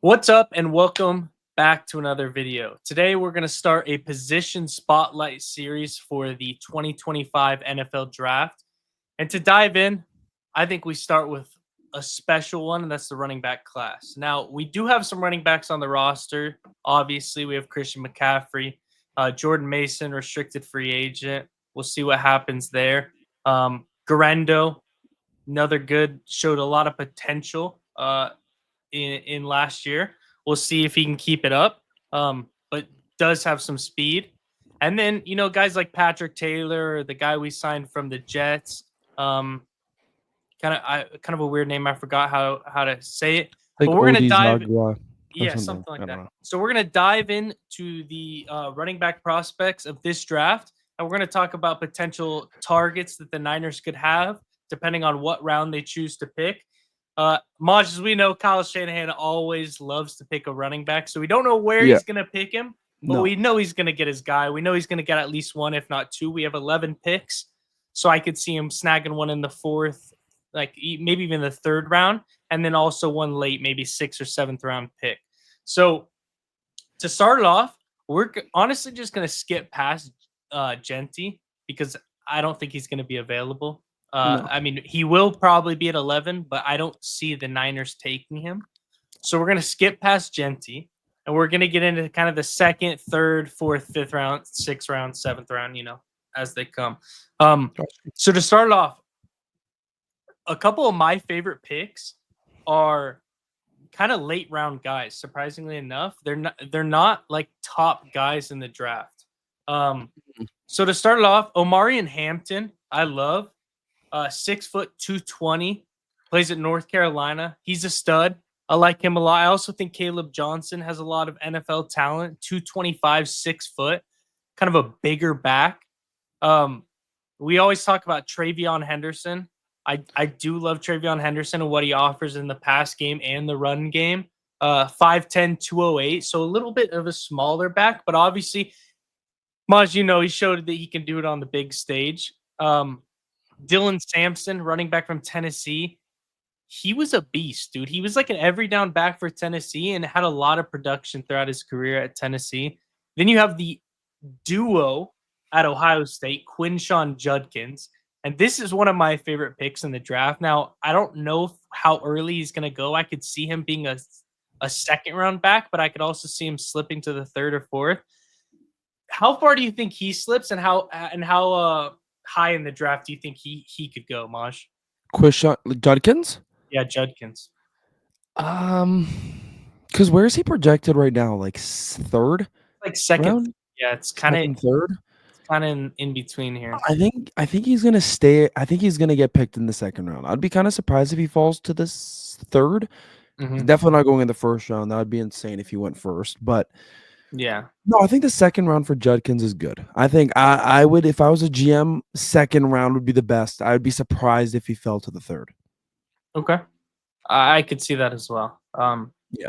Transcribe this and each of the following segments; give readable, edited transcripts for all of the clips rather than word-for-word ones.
What's up and welcome back to another video. Today we're going to start a position spotlight series for the 2025 NFL draft. And to dive in, I think we start with a special one, and that's the running back class. Now, we do have some running backs on the roster. Obviously, we have Christian McCaffrey, Jordan Mason, restricted free agent. We'll see what happens there. Garendo, another good, showed a lot of potential. In last year. We'll see if he can keep it up, but does have some speed. And then guys like Patrick Taylor, the guy we signed from the Jets. Kind of a weird name. I forgot how to say it. Like But we're gonna Odie dive. Zagwa or Yeah, something. something like I don't that. know. So we're gonna dive into the running back prospects of this draft, and we're gonna talk about potential targets that the Niners could have, depending on what round they choose to pick. Maj, as we know, Kyle Shanahan always loves to pick a running back, so we don't know where Yeah. he's gonna pick him, but No. we know he's gonna get his guy. We know he's gonna get at least one, if not two. We have 11 picks, so I could see him snagging one in the fourth, like maybe even the third round, and then also one late, maybe sixth or seventh round pick. So to start it off, we're honestly just going to skip past Genty because I don't think he's going to be available. No. I mean, he will probably be at 11, but I don't see the Niners taking him. So we're going to skip past Genty, and we're going to get into kind of the second, third, fourth, fifth round, sixth round, seventh round, as they come. So to start it off, a couple of my favorite picks are kind of late round guys. Surprisingly enough, they're not like top guys in the draft. So to start it off, Omari and Hampton, I love. 6'2", 220, plays at North Carolina. He's a stud. I like him a lot. I also think Caleb Johnson has a lot of NFL talent. 225, 6 foot, kind of a bigger back. We always talk about Travion Henderson. I do love Travion Henderson and what he offers in the pass game and the run game. 5'10", 208, so a little bit of a smaller back, but obviously, Maj, he showed that he can do it on the big stage. Dylan Sampson, running back from Tennessee, he was a beast, dude. He was like an every down back for Tennessee and had a lot of production throughout his career at Tennessee. Then you have the duo at Ohio State, Quinshawn Judkins. And this is one of my favorite picks in the draft. Now, I don't know how early he's going to go. I could see him being a second round back, but I could also see him slipping to the third or fourth. How far do you think he slips, and how high in the draft do you think he could go, Maj? Quishon Judkins? Yeah, Judkins. Because where is he projected right now? Like third Like second. round? Yeah, it's kind of Third? in between here. I think he's gonna stay. I think he's gonna get picked in the second round. I'd be kind of surprised if he falls to this third. He's definitely not going in the first round. That would be insane if he went first. But Yeah. no, I think the second round for Judkins is good. I think I would, if I was a GM, second round would be the best. I would be surprised if he fell to the third. Okay. I could see that as well. Yeah.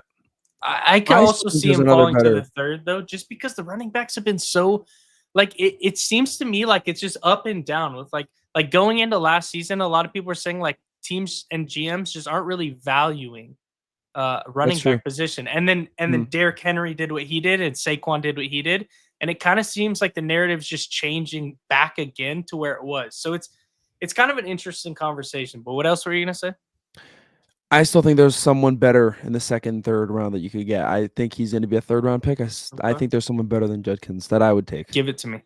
I can I also still think see there's him another falling to better- the third, though, just because the running backs have been so like it seems to me like it's just up and down with like going into last season, a lot of people were saying like teams and GMs just aren't really valuing running true. back position. And then Derrick Henry did what he did and Saquon did what he did. And it kind of seems like the narrative's just changing back again to where it was. So it's kind of an interesting conversation. But what else were you gonna say? I still think there's someone better in the second, third round that you could get. I think he's going to be a third round pick. I Okay. think there's someone better than Judkins that I would take. Give it to me.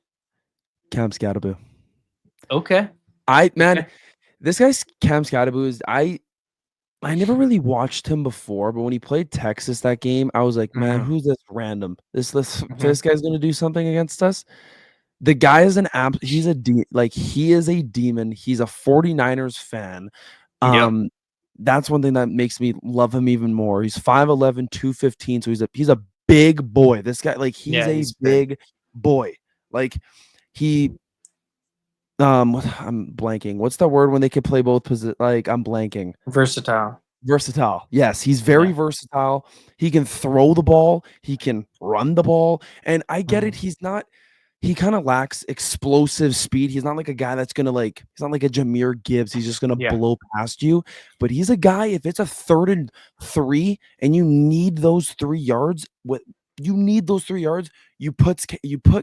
Cam Scatterboo. Okay. This guy's Cam Scatterboo is I never really watched him before, but when he played Texas that game, I was like, man, who's this random? This guy's going to do something against us. The guy is he is a demon. He's a 49ers fan. Yep. That's one thing that makes me love him even more. He's 5'11", 215, so he's a big boy. This guy, like, he's big boy. Like, he I'm blanking. What's the word when they can play both positions? Like, I'm blanking. Versatile. Yes, he's very versatile. He can throw the ball, he can run the ball, and I get it. He's not he kind of lacks explosive speed. He's not like a guy that's gonna he's not like a Jahmyr Gibbs. He's just gonna Yeah. blow past you. But he's a guy, if it's a 3rd and 3 and you need those 3 yards, you put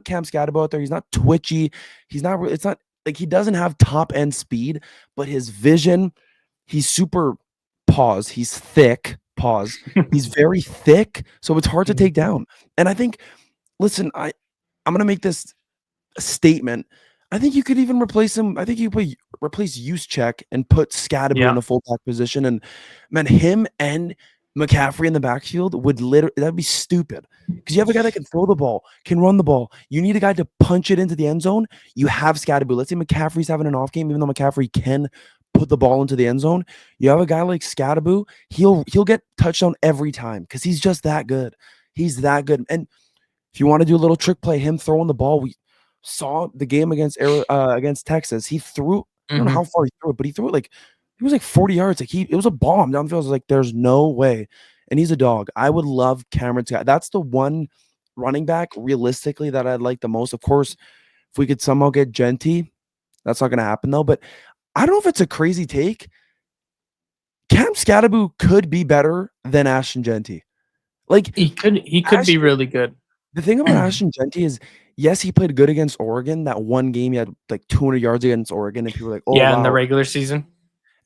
Cam Scatterbo out there. He's not twitchy. He's not it's not like he doesn't have top end speed, but his vision, he's super he's thick, he's very thick, so it's hard to take down. And I think, listen, I'm gonna make this statement. I think you could even replace him. I think you could replace Juszczyk and put Scatterbo in a fullback position. And man, him and McCaffrey in the backfield would that'd be stupid. Because you have a guy that can throw the ball, can run the ball. You need a guy to punch it into the end zone. You have Scatterbo. Let's say McCaffrey's having an off game, even though McCaffrey can put the ball into the end zone. You have a guy like Scatterbo, he'll get touchdown every time because he's just that good. He's that good. And if you want to do a little trick play, him throwing the ball, we saw the game against Texas. He threw, I don't know how far he threw it, but he threw it it was like 40 yards. It was a bomb downfield. I was like, there's no way. And he's a dog. I would love Cameron Scott. That's the one running back realistically that I'd like the most. Of course, if we could somehow get Genty, that's not going to happen though. But I don't know if it's a crazy take. Cam Scatterbo could be better than Ashton Genty. Like he could be really good. The thing about Ashton Genty is, yes, he played good against Oregon. That one game, he had like 200 yards against Oregon, and people were like, "Oh, yeah," wow. in the regular season.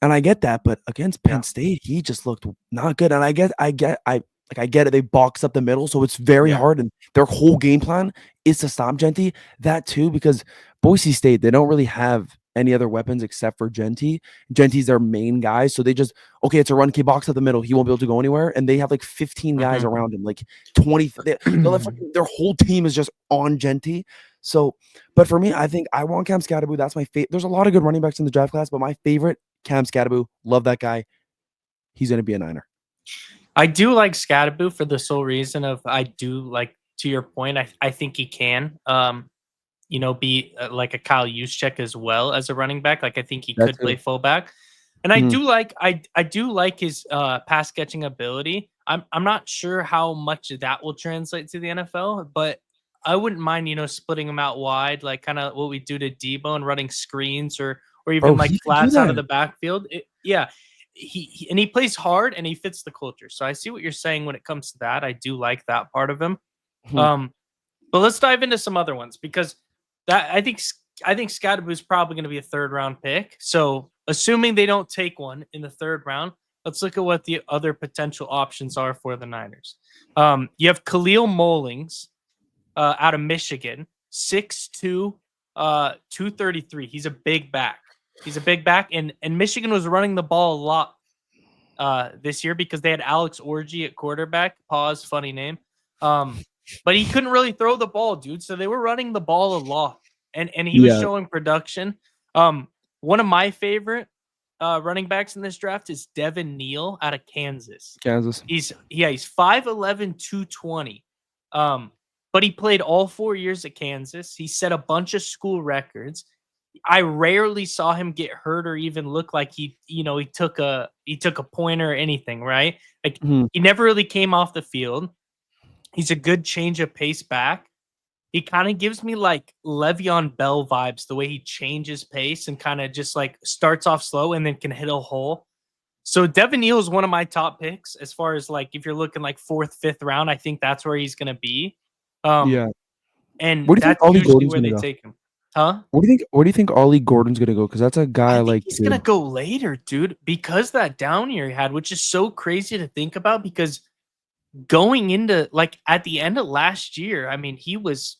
And I get that, but against Penn State, he just looked not good. And I get it. They box up the middle, so it's very hard. And their whole game plan is to stop Genty. That too, because Boise State, they don't really have any other weapons except for Genty. Genty's their main guy, so they just it's a run key box up the middle. He won't be able to go anywhere, and they have like 15 guys around him, like 20. Their whole team is just on Genty. So, but for me, I think I want Cam Scatterbo. That's my favorite. There's a lot of good running backs in the draft class, but my favorite, Cam Scatterbo. Love that guy. He's going to be a Niner. I do like Scatterbo for the sole reason of I do like, to your point, I think he can be like a Kyle Juszczyk as well as a running back. Like I think he could play fullback. And I do like his pass catching ability. I'm not sure how much of that will translate to the NFL, but I wouldn't mind, splitting him out wide, like kind of what we do to Debo and running screens or even like flats out of the backfield. He plays hard and he fits the culture. So I see what you're saying when it comes to that. I do like that part of him. But let's dive into some other ones because I think Scatterbo is probably going to be a 3rd round pick. So assuming they don't take one in the 3rd round, let's look at what the other potential options are for the Niners. You have Khalil Mullings out of Michigan, 6'2", 233. He's a big back. And Michigan was running the ball a lot this year because they had Alex Orji at quarterback. Pause, funny name. But he couldn't really throw the ball, dude. So they were running the ball a lot. And he was showing production. One of my favorite running backs in this draft is Devin Neal out of Kansas. He's 5'11", 220. But he played all 4 years at Kansas. He set a bunch of school records. I rarely saw him get hurt or even look like he took a pointer or anything, right? Like he never really came off the field. He's a good change of pace back. He kind of gives me like Le'Veon Bell vibes, the way he changes pace and kind of just like starts off slow and then can hit a hole. So Devin Neal is one of my top picks as far as like if you're looking like 4th, 5th round, I think that's where he's going to be. And that's usually where they take him. Huh? Where do you think Ollie Gordon's gonna go? Because that's a guy he's gonna go later, dude. Because that down year he had, which is so crazy to think about. Because going into like at the end of last year, I mean, he was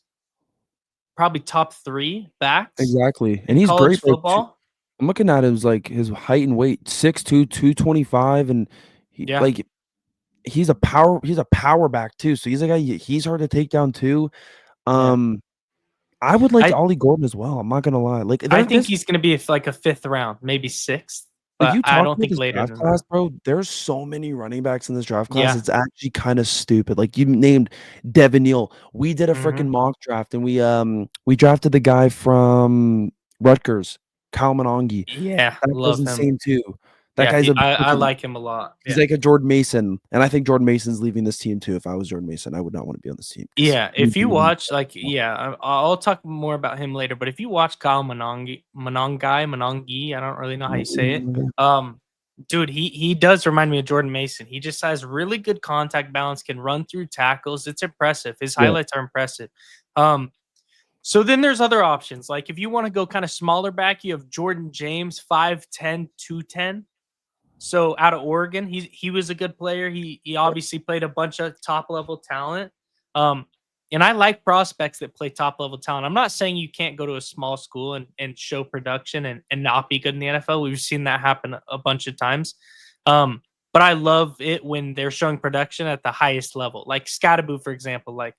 probably top 3 backs. Exactly, and he's great football. I'm looking at his his height and weight, 6'2", 225, and he's a power back too. So he's a guy. He's hard to take down too. I would like Ollie Gordon as well. I'm not gonna lie. I think he's gonna be like a 5th round, maybe 6th. But I don't think later. Draft class, bro. There's so many running backs in this draft class. It's actually kind of stupid. Like you named Devin Neal. We did a freaking mock draft, and we drafted the guy from Rutgers, Kyle Monongi. Yeah, that was insane too. That Yeah, guy's a I freaking like him a lot. he's Yeah. like a Jordan Mason, and I think Jordan Mason's leaving this team too. If I was Jordan Mason, I would not want to be on this team. Yeah, if you watch, like, I'll talk more about him later. But if you watch Kyle Monangai, I don't really know how you say it. Dude, he does remind me of Jordan Mason. He just has really good contact balance, can run through tackles. It's impressive. His highlights are impressive. So then there's other options. Like if you want to go kind of smaller back, you have Jordan James, 5'10", 210. So out of Oregon, he was a good player. He obviously played a bunch of top level talent. And I like prospects that play top level talent. I'm not saying you can't go to a small school and show production and not be good in the NFL. We've seen that happen a bunch of times. But I love it when they're showing production at the highest level. Like Scattaboo, for example, like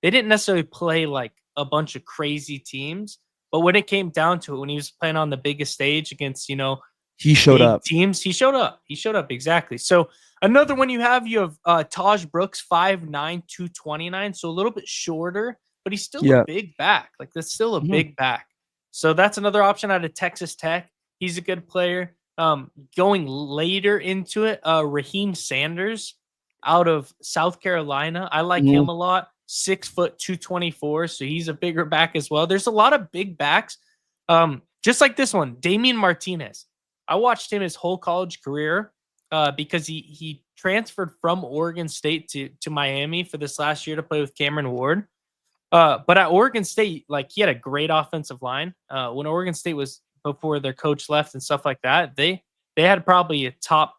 they didn't necessarily play like a bunch of crazy teams, but when it came down to it, when he was playing on the biggest stage against, he showed big up. teams, he showed up. He showed up exactly. So another one you have Taj Brooks, 5'9", 229, so a little bit shorter, but he's still a big back. Like that's still a big back. So that's another option out of Texas Tech. He's a good player. Going later into it, Raheem Sanders out of South Carolina. I like him a lot. 6 foot 224, so he's a bigger back as well. There's a lot of big backs. Just like this one, Damian Martinez. I watched him his whole college career because he transferred from Oregon State to Miami for this last year to play with Cameron Ward. But at Oregon State, like he had a great offensive line. When Oregon State was before their coach left and stuff like that, they had probably a top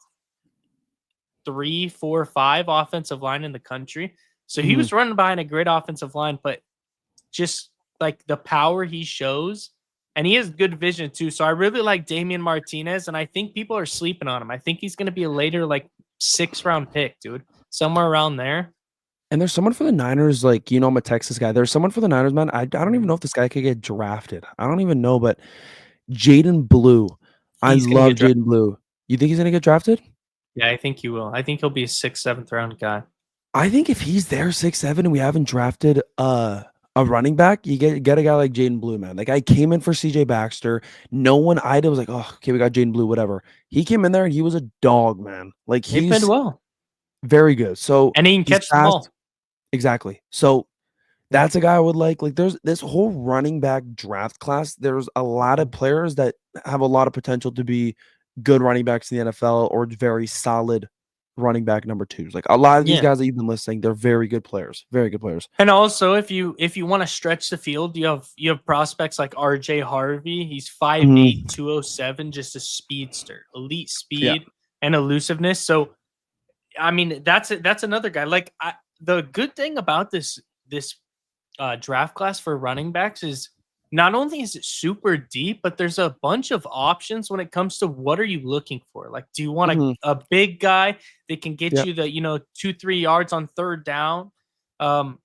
3, 4, 5 offensive line in the country. So he was running behind a great offensive line, but just like the power he shows, and he has good vision too. So I really like Damian Martinez, and I think people are sleeping on him. I think he's going to be a later, like 6th round pick, dude, somewhere around there. And there's someone for the Niners, like, I'm a Texas guy. There's someone for the Niners, man. I don't even know if this guy could get drafted. I don't even know, but Jaden Blue. I love Jaden Blue. You think he's going to get drafted? Yeah, I think he will. I think he'll be a 6th, 7th round guy. I think if he's there 6'7" and we haven't drafted a running back, you get a guy like Jaden Blue, man. That guy came in for CJ Baxter. No one eyed it, was like, oh, okay, we got Jaden Blue, whatever. He came in there and he was a dog, man. Like he played well. Very good. So and he can catch the ball. Exactly. So that's a guy I would like. Like there's this whole running back draft class. There's a lot of players that have a lot of potential to be good running backs in the NFL or very solid running back number 2s. Like a lot of these guys that you've been listing, they're very good players. Very good players. And also if you want to stretch the field, you have prospects like RJ Harvey. He's 5'8", 207, just a speedster, elite speed and elusiveness. So I mean, that's another guy. Like the good thing about this draft class for running backs is not only is it super deep, but there's a bunch of options when it comes to what are you looking for. Like, do you want a big guy that can get you the 2-3 yards on 3rd down? Do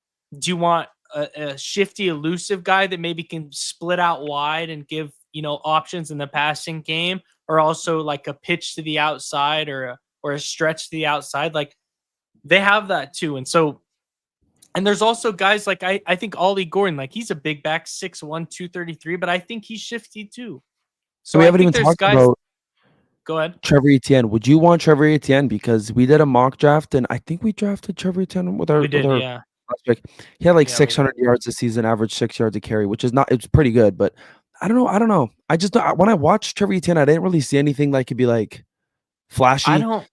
you want a shifty, elusive guy that maybe can split out wide and give options in the passing game, or also like a pitch to the outside or a stretch to the outside? Like they have that too. And there's also guys like I think Ollie Gordon, like he's a big back, 6'1", 233, but I think he's shifty too. So we I haven't think even there's talked guys. about Go ahead. Trevor Etienne. Would you want Trevor Etienne? Because we did a mock draft and I think we drafted Trevor Etienne with our prospect. He had like 600 yards this season, average 6 yards a carry, which is it's pretty good, but I don't know. I just when I watched Trevor Etienne, I didn't really see anything like could be like flashy. I don't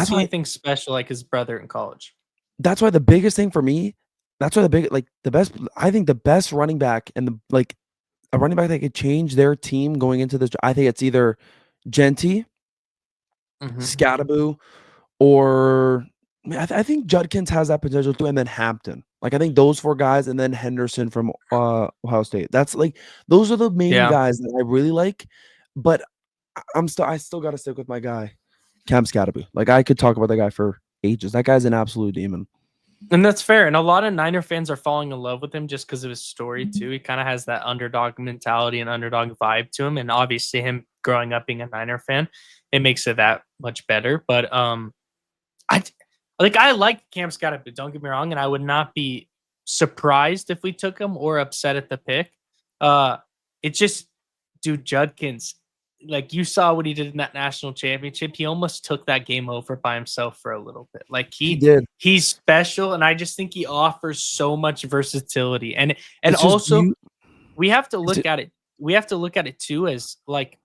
see anything special like his brother in college. That's why the biggest thing for me, I think the best running back and a running back that could change their team going into this, I think it's either Genty, Scattaboo, or I think Judkins has that potential too, and then Hampton. Like I think those 4 guys, and then Henderson from Ohio State. That's like those are the main guys that I really like. But I still got to stick with my guy, Cam Scattaboo. Like I could talk about that guy for ages. That guy's an absolute demon. And that's fair. And a lot of Niner fans are falling in love with him just because of his story too. He kind of has that underdog mentality and underdog vibe to him. And obviously him growing up being a Niner fan, it makes it that much better. But I like Cam Scattaboo, don't get me wrong, and I would not be surprised if we took him or upset at the pick. It's just, dude, Judkins, like you saw what he did in that national championship. He almost took that game over by himself for a little bit. Like He did. he's special, and I just think he offers so much versatility. And It's just also you. we have to It's look at it. We have to look at it too as like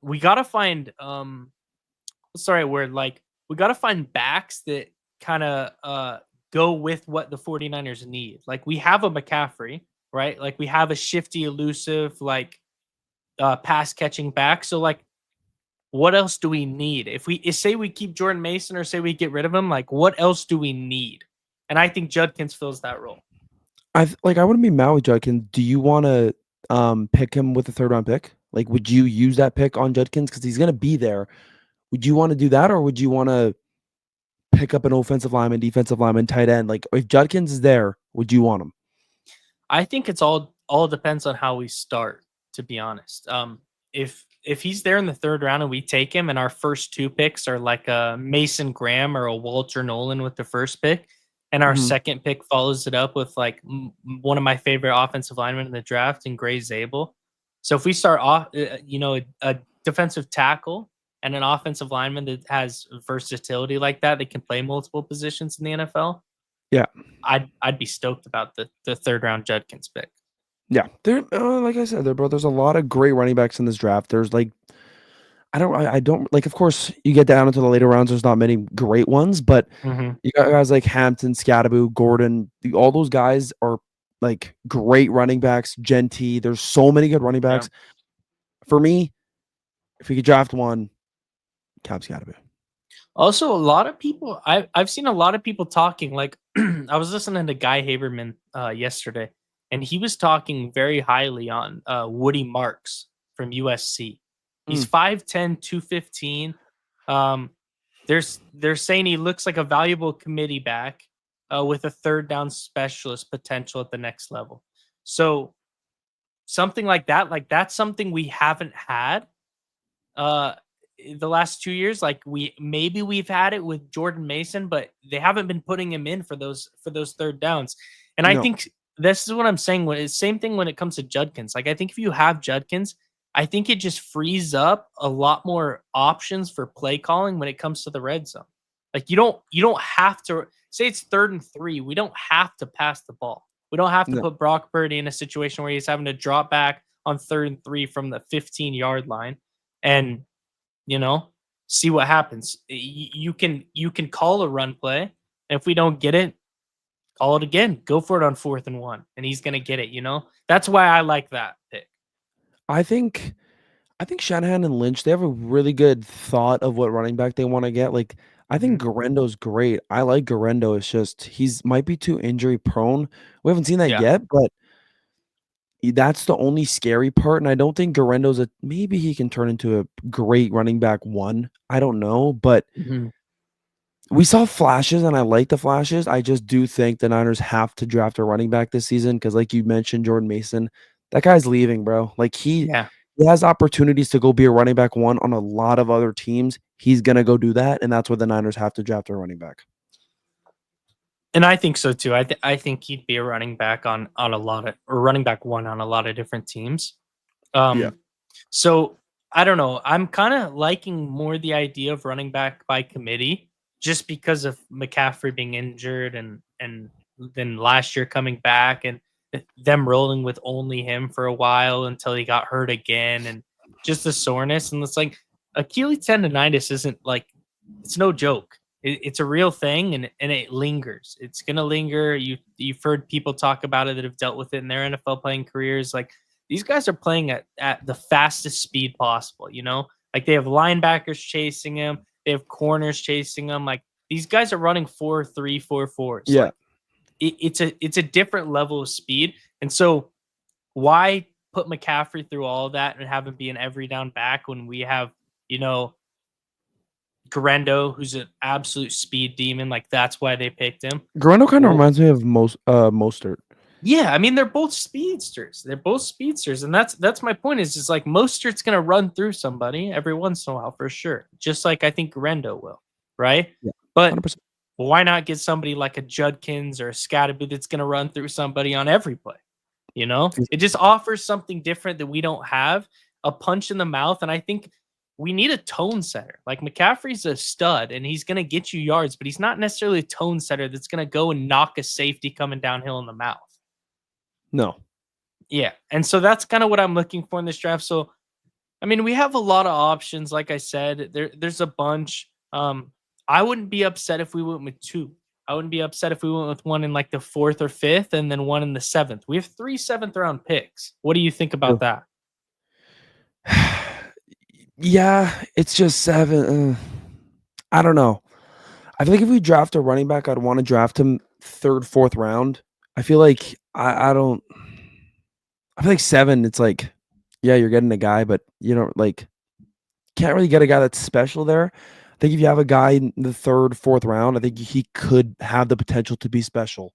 we gotta find what's the right word? Like we gotta find backs that kind of go with what the 49ers need. Like we have a McCaffrey, right? Like we have a shifty, elusive, like pass catching back. So like what else do we need? If we say we keep Jordan Mason or say we get rid of him, like what else do we need? And I think Judkins fills that role. I wouldn't be mad with Judkins. Do you want to pick him with a third round pick? Like, would you use that pick on Judkins because he's gonna be there? Would you want to do that, or would you want to pick up an offensive lineman, defensive lineman, tight end? Like, if Judkins is there, would you want him? I think it's all depends on how we start, to be honest. If he's there in the third round and we take him and our first two picks are like a Mason Graham or a Walter Nolan with the first pick, and our Mhm. second pick follows it up with like one of my favorite offensive linemen in the draft and Gray Zabel. So if we start off, a defensive tackle and an offensive lineman that has versatility like that, they can play multiple positions in the NFL. Yeah. I'd be stoked about the third round Judkins pick. Yeah, like I said, bro. There's a lot of great running backs in this draft. There's like, I don't like. Of course, you get down into the later rounds. There's not many great ones, but Mm-hmm. you got guys like Hampton, Scadaboo, Gordon. All those guys are like great running backs. Genty. There's so many good running Yeah. backs. For me, if we could draft one, Cam Scadaboo. Also, a lot of people I've seen a lot of people talking like I was listening to Guy Haberman yesterday, and he was talking very highly on Woody Marks from USC. He's 5'10", 215. Um, they're saying he looks like a valuable committee back with a third down specialist potential at the next level. So something like that's something we haven't had uh the last 2 years. Like we've had it with Jordan Mason, but they haven't been putting him in for those third downs. And I No. think this is what I'm saying. When it's same thing when it comes to Judkins. Like I think if you have Judkins, I think it just frees up a lot more options for play calling when it comes to the red zone. Like you don't have to say it's 3rd and 3. We don't have to pass the ball. We don't have to No. put Brock Purdy in a situation where he's having to drop back on 3rd and 3 from the 15-yard line and see what happens. You can call a run play, and if we don't get it, call it again. Go for it on 4th and 1, and he's gonna get it. That's why I like that pick. I think Shanahan and Lynch, they have a really good thought of what running back they want to get. Like, I think Garendo's great. I like Garendo. It's just he's might be too injury prone. We haven't seen that Yeah. yet, but that's the only scary part. And I don't think Garendo's maybe he can turn into a great running back one. I don't know, but we saw flashes and I like the flashes. I just do think the Niners have to draft a running back this season because, like you mentioned, Jordan Mason, that guy's leaving, bro. Like Yeah. he has opportunities to go be a running back one on a lot of other teams. He's gonna go do that, and that's where the Niners have to draft a running back. And I think so too. I think he'd be a running back on a lot of or running back one on a lot of different teams. Yeah. So I don't know. I'm kind of liking more the idea of running back by committee just because of McCaffrey being injured and then last year coming back and them rolling with only him for a while until he got hurt again and just the soreness. And it's like Achilles tendonitis isn't like it's no joke. It's a real thing and it lingers. It's gonna linger. You've heard people talk about it that have dealt with it in their NFL playing careers. Like these guys are playing at the fastest speed possible, Like they have linebackers chasing him, they have corners chasing him. Like these guys are running 4.3, 4.4s. Yeah. Like it's a different level of speed. And so why put McCaffrey through all of that and have him be an every down back when we have, Garendo, who's an absolute speed demon? Like that's why they picked him. Garendo kind of reminds me of Mostert. Yeah, I mean they're both speedsters. And that's my point. Is like Mostert's gonna run through somebody every once in a while for sure. Just like I think Garendo will, right? Yeah, but 100%. why not get somebody like a Judkins or a Scadaboo that's gonna run through somebody on every play? It just offers something different that we don't have, a punch in the mouth. And I think we need a tone setter. Like McCaffrey's a stud and he's going to get you yards, but he's not necessarily a tone setter that's going to go and knock a safety coming downhill in the mouth. No. Yeah. And so that's kind of what I'm looking for in this draft. So, I mean, we have a lot of options. Like I said, there's a bunch. I wouldn't be upset if we went with 2. I wouldn't be upset if we went with one in like the 4th or 5th and then one in the 7th. We have 3 7th round picks. What do you think about that? Yeah, it's just 7. I don't know. I feel like if we draft a running back, I'd want to draft him 3rd, 4th round. I feel like I don't. I feel like 7. It's like, yeah, you're getting a guy, but you don't like. Can't really get a guy that's special there. I think if you have a guy in the 3rd, 4th round, I think he could have the potential to be special.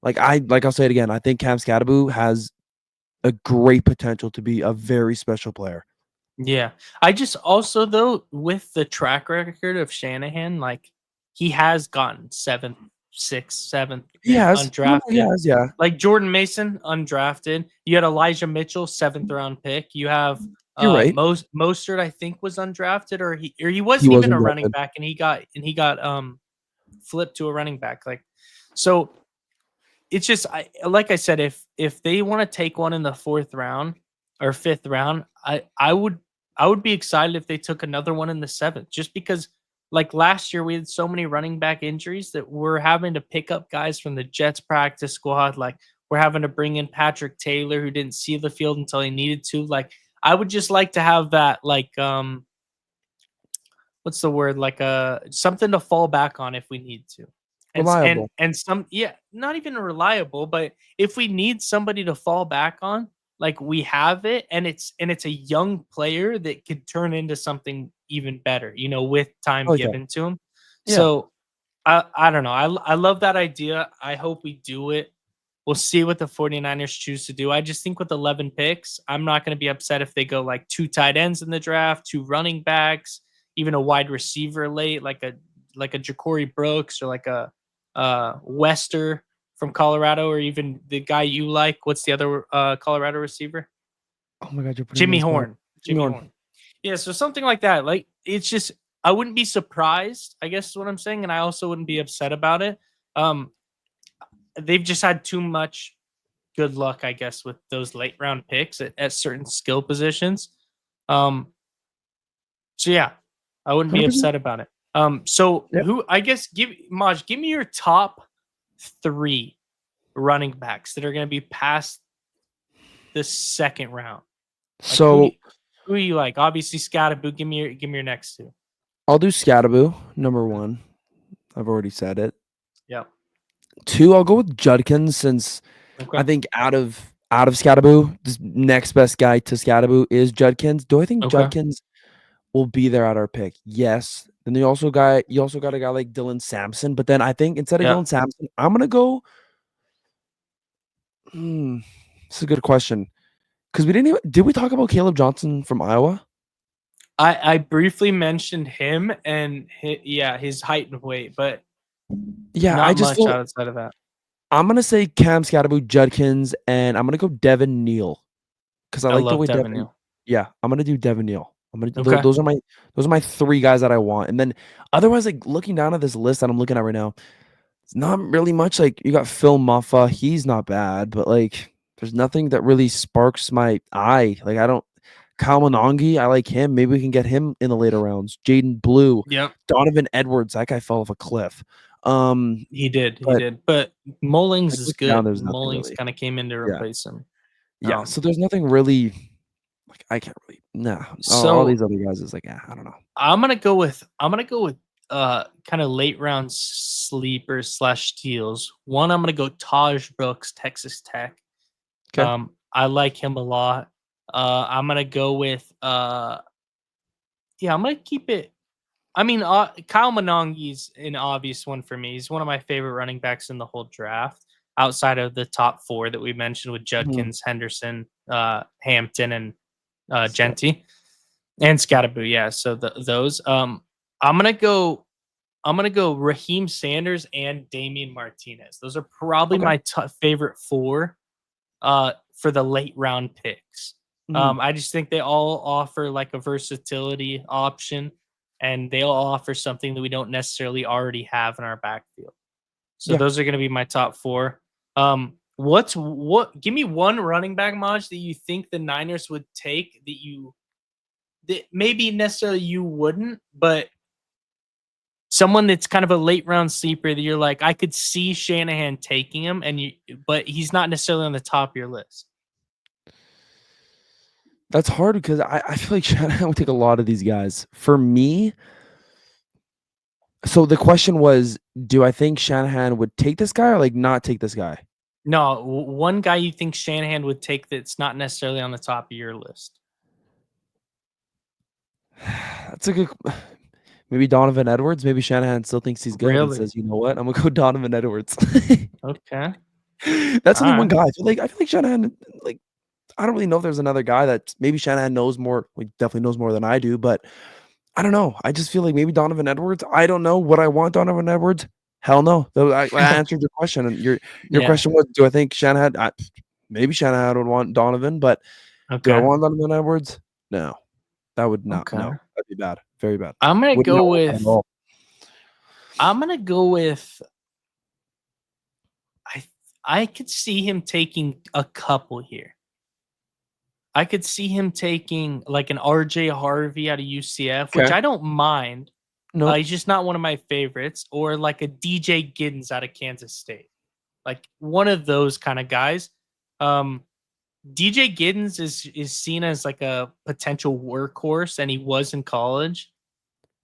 I'll say it again. I think Cam Skattebo has a great potential to be a very special player. Yeah. I just also, though, with the track record of Shanahan, like he has gotten 7th, 6th, 7th undrafted. Yeah. Like Jordan Mason, undrafted. You had Elijah Mitchell, 7th round pick. You have You're right. Mostert, I think, was undrafted, or he wasn't even a running back, and he got flipped to a running back. Like, so it's just like I said, if they want to take one in the 4th round or 5th round, I would be excited if they took another one in the 7th, just because like last year we had so many running back injuries that we're having to pick up guys from the Jets practice squad. Like we're having to bring in Patrick Taylor, who didn't see the field until he needed to. Like I would just like to have that, like, what's the word? Like something to fall back on if we need to. Reliable. And some, yeah, not even reliable, but if we need somebody to fall back on, like we have it, and it's a young player that could turn into something even better, with time given to him. Yeah. So I don't know. I love that idea. I hope we do it. We'll see what the 49ers choose to do. I just think with 11 picks, I'm not going to be upset if they go like 2 tight ends in the draft, 2 running backs, even a wide receiver late, like a Ja'Cory Brooks or like a Wester from Colorado, or even the guy you like. What's the other Colorado receiver? Oh my God, you're putting Jimmy Horn. Jimmy Horn. Yeah, so something like that. Like it's just, I wouldn't be surprised, I guess is what I'm saying, and I also wouldn't be upset about it. They've just had too much good luck, I guess, with those late round picks at certain skill positions. So yeah, I wouldn't be 100%. upset about it. So Yep. who, I guess, give me your top 3 running backs that are going to be past the 2nd round. Like, So who you like? Obviously, Skattebo. Give me your next 2. I'll do Skattebo, number 1. I've already said it. Yeah. 2, I'll go with Judkins, since I think out of Skattebo, the next best guy to Skattebo is Judkins. Do I think Judkins will be there at our pick? Yes. Then you also got a guy like Dylan Sampson, but then I think instead of Dylan Sampson, I'm gonna go. This is a good question, because did we talk about Caleb Johnson from Iowa? I briefly mentioned him and his height and weight, but yeah, not I just much outside of that. I'm gonna say Cam Skattebo, Judkins, and I'm gonna go Devin Neal, because I like the way Devin Neal. Yeah, I'm gonna do Devin Neal. I'm gonna Okay. those are my 3 guys that I want. And then otherwise, like looking down at this list that I'm looking at right now, it's not really much. Like you got Phil Muffa, he's not bad, but like there's nothing that really sparks my eye. Like Kyle Monangi, I like him. Maybe we can get him in the later rounds. Jaden Blue, Donovan Edwards, that guy fell off a cliff. He did. But Mullings is good. Mullings really. kind of came in to replace him. Yeah. So there's nothing really. Like I can't really. Nah. So all these other guys is like, I don't know. I'm gonna go with kind of late round sleepers / steals. One, I'm gonna go Taj Brooks, Texas Tech. Okay. I like him a lot. I'm gonna go with I'm gonna keep it. I mean, Kyle Monangi's an obvious one for me. He's one of my favorite running backs in the whole draft, outside of the top 4 that we mentioned with Judkins, Henderson, Hampton, and Genty, and Skattebo. Yeah, so those. I'm gonna go Raheem Sanders and Damian Martinez. Those are probably my favorite 4 for the late round picks. Mhm. I just think they all offer like a versatility option, and they all offer something that we don't necessarily already have in our backfield. So Yeah. those are going to be my top four. What? Give me one running back, Maj, that you think the Niners would take that maybe necessarily you wouldn't, but someone that's kind of a late round sleeper that you're like, I could see Shanahan taking him, but he's not necessarily on the top of your list. That's hard because I feel like Shanahan would take a lot of these guys. For me, so the question was, do I think Shanahan would take this guy or, like, not take this guy? No, one guy you think Shanahan would take that's not necessarily on the top of your list. That's a good maybe Donovan Edwards? Maybe Shanahan still thinks he's good and Really? says, "You know what? I'm gonna go Donovan Edwards." Okay. That's All only one right. guy. I feel like Shanahan, like, I don't really know if there's another guy that maybe Shanahan knows more, like, definitely knows more than I do, but I don't know. I just feel like maybe Donovan Edwards. I don't know. Would I want Donovan Edwards? Hell no. Though I answered your question, and your Yeah. question was, do I think Shanahan? Maybe Shanahan would want Donovan, but do I Okay. want Donovan Edwards? No, that would not. No, Okay. that'd be bad. Very bad. I'm gonna Would not go want that at with all. I'm gonna go with I I could see him taking a couple here. I could see him taking like an RJ Harvey out of UCF, which Okay. I don't mind. Nope. He's just not one of my favorites, or like a DJ Giddens out of Kansas State. Like one of those kind of guys. Um, DJ Giddens is seen as like a potential workhorse, and he was in college.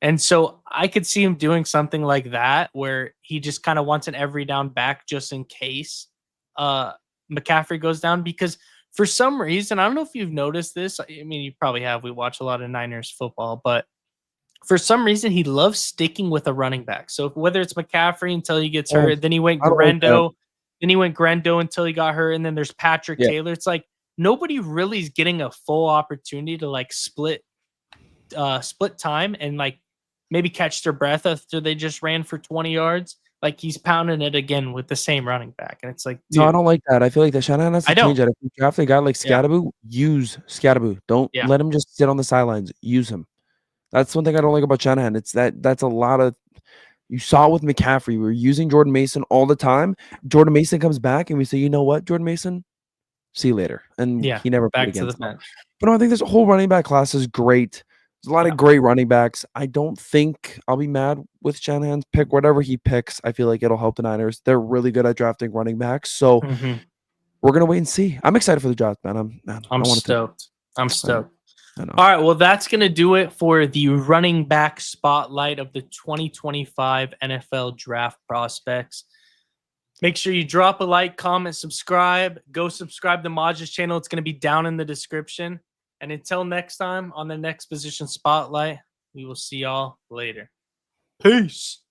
And so I could see him doing something like that where he just kind of wants an every down back just in case uh McCaffrey goes down, because for some reason, I don't know if you've noticed this. I mean, you probably have. We watch a lot of Niners football, but for some reason he loves sticking with a running back. So whether it's McCaffrey until he gets Oh, hurt, then he went I don't like that. Grendo until he got hurt, and then there's Patrick Yeah. Taylor. It's like nobody really is getting a full opportunity to like split time and like maybe catch their breath after they just ran for 20 yards. Like he's pounding it again with the same running back. And it's like, No, I dude, don't like that. I feel like that Shanahan has I to don't. change that. If you draft a guy like Yeah. Scadaboo, use Scadaboo. Don't Yeah. let him just sit on the sidelines. Use him. That's one thing I don't like about Shanahan. It's that's a lot of you saw it with McCaffrey. We were using Jordan Mason all the time. Jordan Mason comes back and we say, you know what, Jordan Mason, see you later. And Yeah. he never played Back to again. the So, bench. but no, I think this whole running back class is great. There's a lot Yeah. of great running backs. I don't think I'll be mad with Shanahan's pick. Whatever he picks, I feel like it'll help the Niners. They're really good at drafting running backs. So Hmm. we're gonna wait and see. I'm excited for the draft, man. I I'm want to. stoked. I'm I know. stoked. I know. All right. Well, that's going to do it for the running back spotlight of the 2025 NFL draft prospects. Make sure you drop a like, comment, subscribe. Go subscribe to Maj's channel. It's going to be down in the description. And until next time on the next position spotlight, we will see y'all later. Peace.